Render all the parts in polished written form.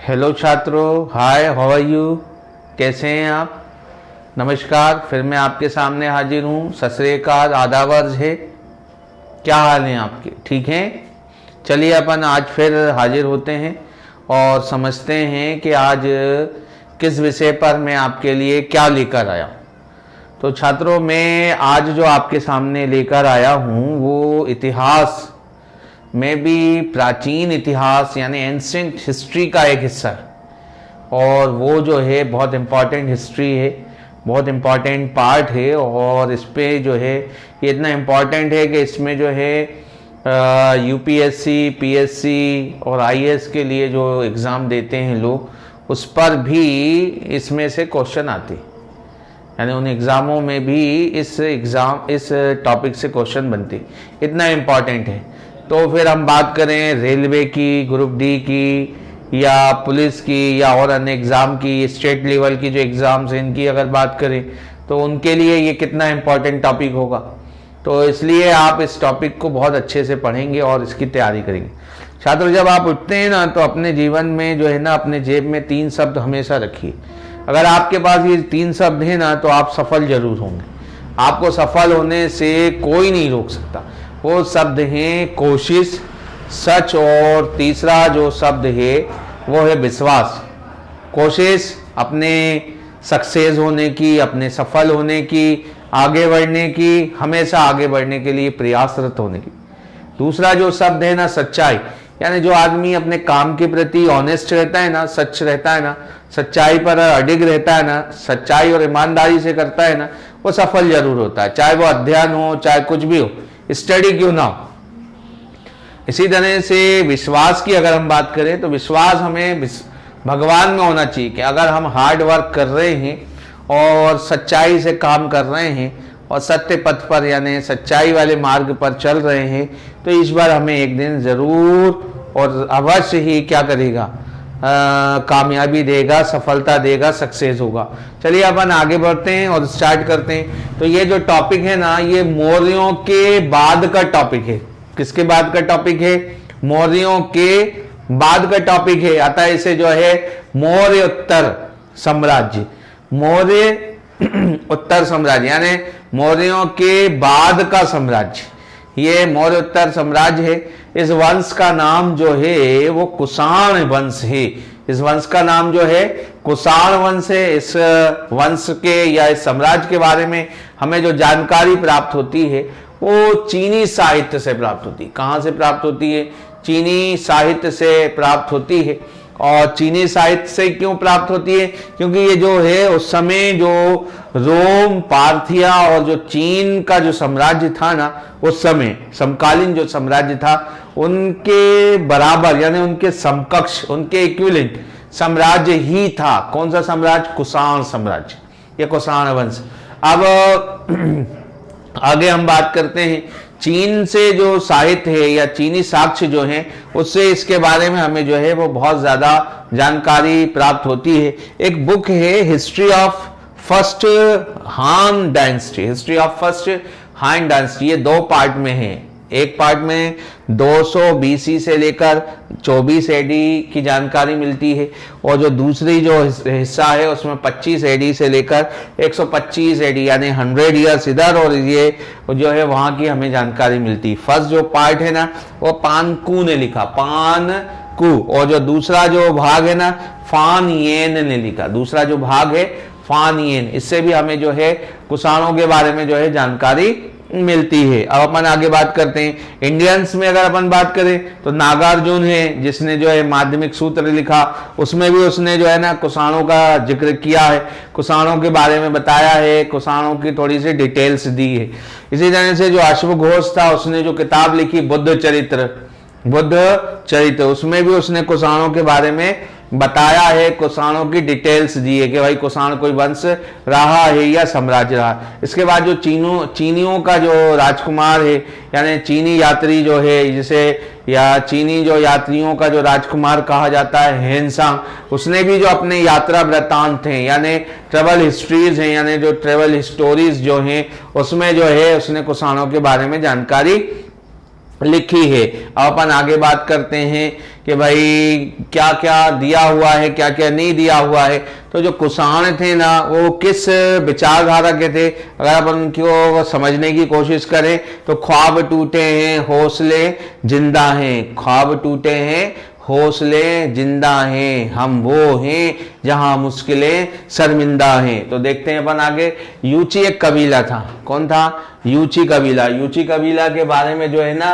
Hello छात्रों, हाय, how are you. कैसे हैं आप। नमस्कार, फिर मैं आपके सामने हाजिर हूँ। सत श्री अकाल, आदाब अर्ज है। क्या हाल हैं आपके, ठीक हैं। चलिए अपन आज फिर हाजिर होते हैं और समझते हैं कि आज किस विषय पर मैं आपके लिए क्या लेकर आया। तो छात्रों, मैं आज जो आपके सामने लेकर आया हूँ वो इतिहास में भी प्राचीन इतिहास यानी एंशिएंट हिस्ट्री का एक हिस्सा है। और वो जो है बहुत इम्पॉर्टेंट हिस्ट्री है, बहुत इम्पॉर्टेंट पार्ट है। और इस पे जो है ये इतना इम्पॉर्टेंट है कि इसमें जो है यूपीएससी, पीएससी और आईएएस के लिए जो एग्ज़ाम देते हैं लोग, उस पर भी इसमें से क्वेश्चन आते हैं। यानी उन एग्ज़ामों में भी इस टॉपिक से क्वेश्चन बनते, इतना इम्पॉर्टेंट है। तो फिर हम बात करें रेलवे की, ग्रुप डी की, या पुलिस की, या और अन्य एग्ज़ाम की, स्टेट लेवल की जो एग्ज़ाम्स हैं इनकी अगर बात करें तो उनके लिए ये कितना इम्पोर्टेंट टॉपिक होगा। तो इसलिए आप इस टॉपिक को बहुत अच्छे से पढ़ेंगे और इसकी तैयारी करेंगे। छात्र, जब आप उठते हैं ना तो अपने जीवन में जो है ना अपने जेब में 3 शब्द हमेशा रखिए। अगर आपके पास ये 3 शब्द हैं ना तो आप सफल जरूर होंगे। आपको सफल होने से कोई नहीं रोक सकता। वो शब्द हैं कोशिश, सच, और तीसरा जो शब्द है वो है विश्वास। कोशिश अपने सक्सेस होने की, अपने सफल होने की, आगे बढ़ने की, हमेशा आगे बढ़ने के लिए प्रयासरत होने की। दूसरा जो शब्द है ना सच्चाई, यानी जो आदमी अपने काम के प्रति ऑनेस्ट रहता है ना, सच रहता है ना, सच्चाई पर अडिग रहता है ना, सच्चाई और ईमानदारी से करता है ना, वो सफल जरूर होता है। चाहे वो अध्ययन हो, चाहे कुछ भी हो, स्टडी क्यों ना हो। इसी तरह से विश्वास की अगर हम बात करें तो विश्वास हमें भगवान में होना चाहिए कि अगर हम हार्ड वर्क कर रहे हैं और सच्चाई से काम कर रहे हैं और सत्य पथ पर यानी सच्चाई वाले मार्ग पर चल रहे हैं तो इस बार हमें एक दिन जरूर और अवश्य ही क्या करेगा, कामयाबी देगा, सफलता देगा, सक्सेस होगा। चलिए अपन आगे बढ़ते हैं और स्टार्ट करते हैं। तो ये जो टॉपिक है ना ये मौर्यों के बाद का टॉपिक है। किसके बाद का टॉपिक है? मौर्यों के बाद का टॉपिक है। अतः इसे जो है मौर्य उत्तर साम्राज्य, मौर्य उत्तर साम्राज्य यानी मौर्यों के बाद का साम्राज्य, ये मौर्य उत्तर साम्राज्य है। इस वंश का नाम जो है वो कुषाण वंश है। इस वंश का नाम जो है कुषाण वंश है। इस वंश के या इस साम्राज्य के बारे में हमें जो जानकारी प्राप्त होती है वो चीनी साहित्य से प्राप्त होती है। कहाँ से प्राप्त होती है? चीनी साहित्य से प्राप्त होती है। और चीनी साहित्य से क्यों प्राप्त होती है? क्योंकि ये जो है उस समय जो रोम, पार्थिया और जो चीन का जो साम्राज्य था ना, उस समय समकालीन जो साम्राज्य था उनके बराबर यानी उनके समकक्ष, उनके इक्विवेलेंट साम्राज्य ही था। कौन सा साम्राज्य? कुषाण साम्राज्य, ये कुषाण वंश। अब आगे हम बात करते हैं चीन से जो साहित्य है या चीनी साक्ष्य जो है उससे इसके बारे में हमें जो है वो बहुत ज्यादा जानकारी प्राप्त होती है। एक बुक है हिस्ट्री ऑफ फर्स्ट हान डायनेस्टी, हिस्ट्री ऑफ फर्स्ट हान डायनेस्टी। ये 2 पार्ट में है। एक पार्ट में 200 बीसी से लेकर 24 एडी की जानकारी मिलती है और जो दूसरी जो हिस्सा है उसमें 25 एडी से लेकर 125 एडी यानी 100 ईयर्स इधर और ये जो है वहां की हमें जानकारी मिलती है। फर्स्ट जो पार्ट है ना वो पानकू ने लिखा, पानकू, और जो दूसरा जो भाग है ना फान येन ने लिखा। दूसरा जो भाग है फान येन, इससे भी हमें जो है कुषाणों के बारे में जो है जानकारी मिलती है। अब अपन आगे बात करते हैं इंडियंस में। अगर अपन बात करें तो नागार्जुन है जिसने जो है माध्यमिक सूत्र लिखा, उसमें भी उसने जो है ना कुषाणों का जिक्र किया है, कुषाणों के बारे में बताया है, कुषाणों की थोड़ी सी डिटेल्स दी है। इसी तरह से जो अश्वघोष था उसने जो किताब लिखी बुद्ध चरित्र, उसमें भी उसने कुषाणों के बारे में बताया है, कुषाणों की डिटेल्स दी है कि भाई कुषाण कोई वंश रहा है या साम्राज्य रहा। इसके बाद जो चीनियों का जो राजकुमार है यानी चीनी यात्री जो है, जिसे या चीनी जो यात्रियों का जो राजकुमार कहा जाता है हेनसांग, उसने भी जो अपने यात्रा वृत्तांत हैं यानी ट्रेवल हिस्ट्रीज हैं यानी जो ट्रेवल स्टोरीज जो हैं उसमें जो है उसने कुषाणों के बारे में जानकारी लिखी है। अब अपन आगे बात करते हैं कि भाई क्या क्या दिया हुआ है, क्या क्या नहीं दिया हुआ है। तो जो कुषाण थे ना, वो किस विचारधारा के थे, अगर अपन उनको समझने की कोशिश करें तो ख्वाब टूटे हैं हौसले जिंदा हैं, ख्वाब टूटे हैं हौसले जिंदा हैं, हम वो हैं जहां मुश्किलें शर्मिंदा हैं। तो देखते हैं अपन आगे। यूची एक कबीला था। कौन था? यूची कबीला। यूची कबीला के बारे में जो है ना,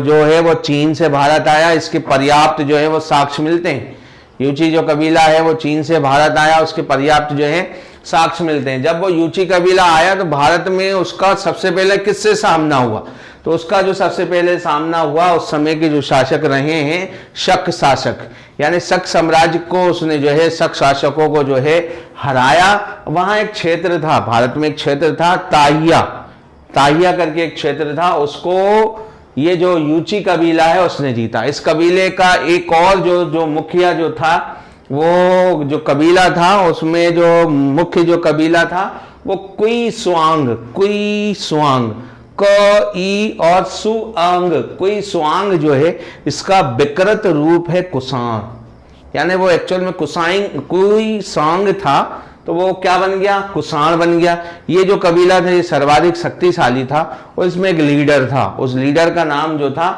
जो है वो चीन से भारत आया, इसके पर्याप्त जो है वो साक्ष्य मिलते हैं। यूची जो कबीला है वो चीन से भारत आया, उसके पर्याप्त जो है साक्ष्य मिलते हैं। जब वो यूची कबीला आया तो भारत में उसका सबसे पहले किससे सामना हुआ? तो उसका जो सबसे पहले सामना हुआ, उस समय के जो शासक रहे हैं शक शासक, यानी शक साम्राज्य को उसने जो है, शक शासकों को जो है हराया। वहां एक क्षेत्र था, भारत में एक क्षेत्र था ताहिया, ताहिया करके एक क्षेत्र था, उसको ये जो यूची कबीला है उसने जीता। इस कबीले का एक और जो मुखिया जो था, वो जो कबीला था उसमें जो मुख्य जो कबीला था वो कुई स्वांग, कुई स्वांग, क ई और सुअंग, कुई स्वांग जो है इसका विकृत रूप है कुषाण, यानी वो एक्चुअल में कुई सांग था, तो वो क्या बन गया? कुषाण बन गया। ये जो कबीला था ये सर्वाधिक शक्तिशाली था और इसमें एक लीडर था, उस लीडर का नाम जो था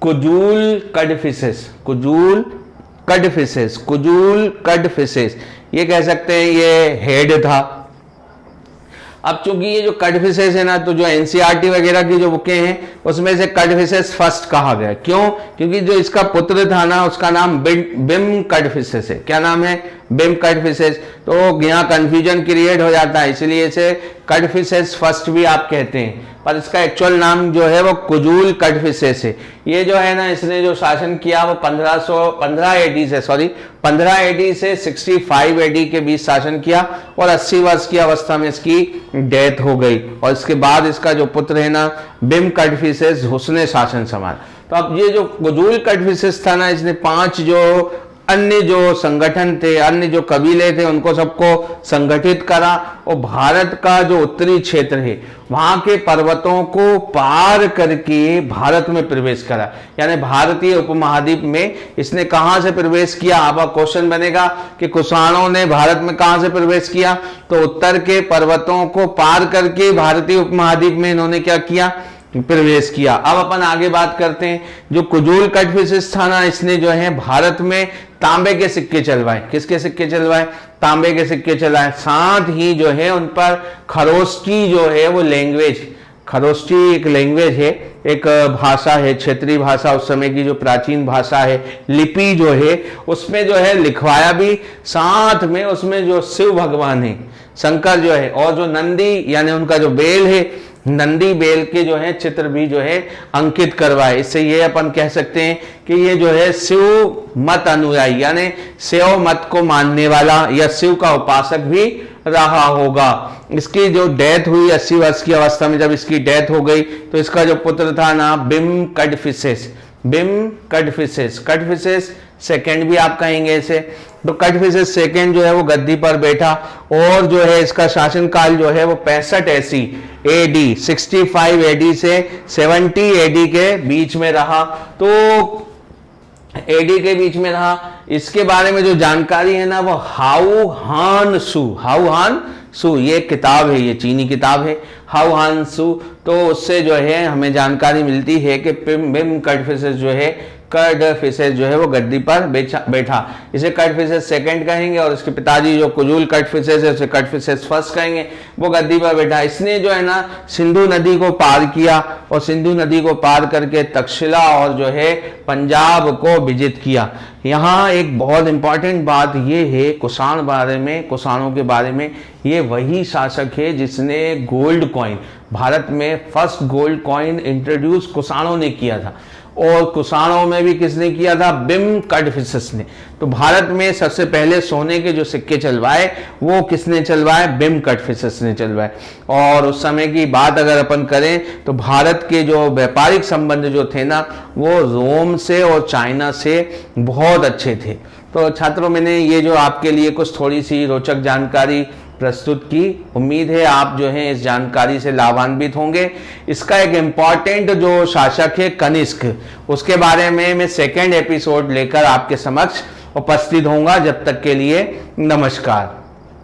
कुजूल कडफिसेस, कुजूल कडफिसेस, कुजूल कडफिसेस, ये कह सकते हैं ये हेड था। अब चूंकि ये जो कडफिसेस है ना, तो जो एनसीईआरटी वगैरह की जो बुकें हैं उसमें से कडफिसेस फर्स्ट कहा गया। क्यों? क्योंकि जो इसका पुत्र था ना उसका नाम बिम कडफिसेस है। क्या नाम है? बिम कडफिसेस। तो यहाँ कंफ्यूजन क्रिएट हो जाता है, इसलिए इसे कडफिसेस फर्स्ट भी आप कहते हैं, पर इसका एक्चुअल नाम जो है वो कुजूल कडफिसेस है। ये जो है ना, इसने जो शासन किया वो 1515 एडी से 65 एडी के बीच शासन किया और 80 वर्ष की अवस्था में इसकी डेथ हो गई। और इसके बाद इसका जो पुत्र है ना बिम कडफिसेस, उसने शासन संभाला। तो अब ये जो कुजूल कडफिसेस था ना, इसने 5 जो अन्य जो संगठन थे, अन्य जो कबीले थे, उनको सबको संगठित करा और भारत का जो उत्तरी क्षेत्र है वहां के पर्वतों को पार करके भारत में प्रवेश करा। यानी भारतीय उपमहाद्वीप में इसने कहां से प्रवेश किया? आपका क्वेश्चन बनेगा कि कुषाणों ने भारत में कहां से प्रवेश किया? तो उत्तर के पर्वतों को पार करके भारतीय उपमहाद्वीप में इन्होंने क्या किया? प्रवेश किया। अब अपन आगे बात करते हैं। जो कुजूल कडफिसेस था ना, इसने जो है भारत में तांबे के सिक्के चलवाए। किसके सिक्के चलवाए? तांबे के सिक्के चलाए। साथ ही जो है उन पर खरोष्टी जो है वो लैंग्वेज, खरोष्टी एक लैंग्वेज है, एक भाषा है, क्षेत्रीय भाषा, उस समय की जो प्राचीन भाषा है, लिपि जो है उसमें जो है लिखवाया भी। साथ में उसमें जो शिव भगवान है, शंकर जो है, और जो नंदी यानी उनका जो बेल है, नंदी बेल के जो है चित्र भी जो है अंकित करवाए। इससे ये अपन कह सकते हैं कि ये जो है शिव मत अनुयायी, यानी शिव मत को मानने वाला या शिव का उपासक भी रहा होगा। इसकी जो डेथ हुई 80 वर्ष की अवस्था में, जब इसकी डेथ हो गई तो इसका जो पुत्र था ना बिम कडफिसेस, बिम कडफिसेस, कडफिसेस सेकेंड भी आप कहेंगे इसे। तो कडफिसेस सेकेंड जो है वो गद्दी पर बैठा और जो है इसका शासनकाल जो है वो 65 एडी 65 एडी से 70 एडी के बीच में रहा। तो एडी के बीच में रहा। इसके बारे में जो जानकारी है ना वो हाउ हान सू, ये किताब है, ये चीनी किताब है हाउ हान सू। तो उससे जो है हमें जानकारी मिलती है कि बिम कडफिसेस जो है, कडफिसेस जो है वो गद्दी पर बैठा। इसे कडफिसेस सेकंड कहेंगे और इसके पिताजी जो कुजूल कडफिसेस है उसे कडफिसेस फर्स्ट कहेंगे। वो गद्दी पर बैठा। इसने जो है ना सिंधु नदी को पार किया और सिंधु नदी को पार करके तक्षशिला और जो है पंजाब को विजित किया। यहाँ एक बहुत इंपॉर्टेंट बात ये है कुषाण बारे में, कुषाणों के बारे में, ये वही शासक है जिसने गोल्ड कॉइन, भारत में फर्स्ट गोल्ड कॉइन इंट्रोड्यूस कुषाणों ने किया था। और कुषाणों में भी किसने किया था? बिम कडफिसेस ने। तो भारत में सबसे पहले सोने के जो सिक्के चलवाए वो किसने चलवाए? बिम कडफिसेस ने चलवाए। और उस समय की बात अगर अपन करें तो भारत के जो व्यापारिक संबंध जो थे ना वो रोम से और चाइना से बहुत अच्छे थे। तो छात्रों, मैंने ये जो आपके लिए कुछ थोड़ी सी रोचक जानकारी प्रस्तुत की। उम्मीद है आप जो है इस जानकारी से लाभान्वित होंगे। इसका एक इम्पॉर्टेंट जो शासक है कनिष्क, उसके बारे में मैं सेकेंड एपिसोड लेकर आपके समक्ष उपस्थित होऊंगा। जब तक के लिए नमस्कार।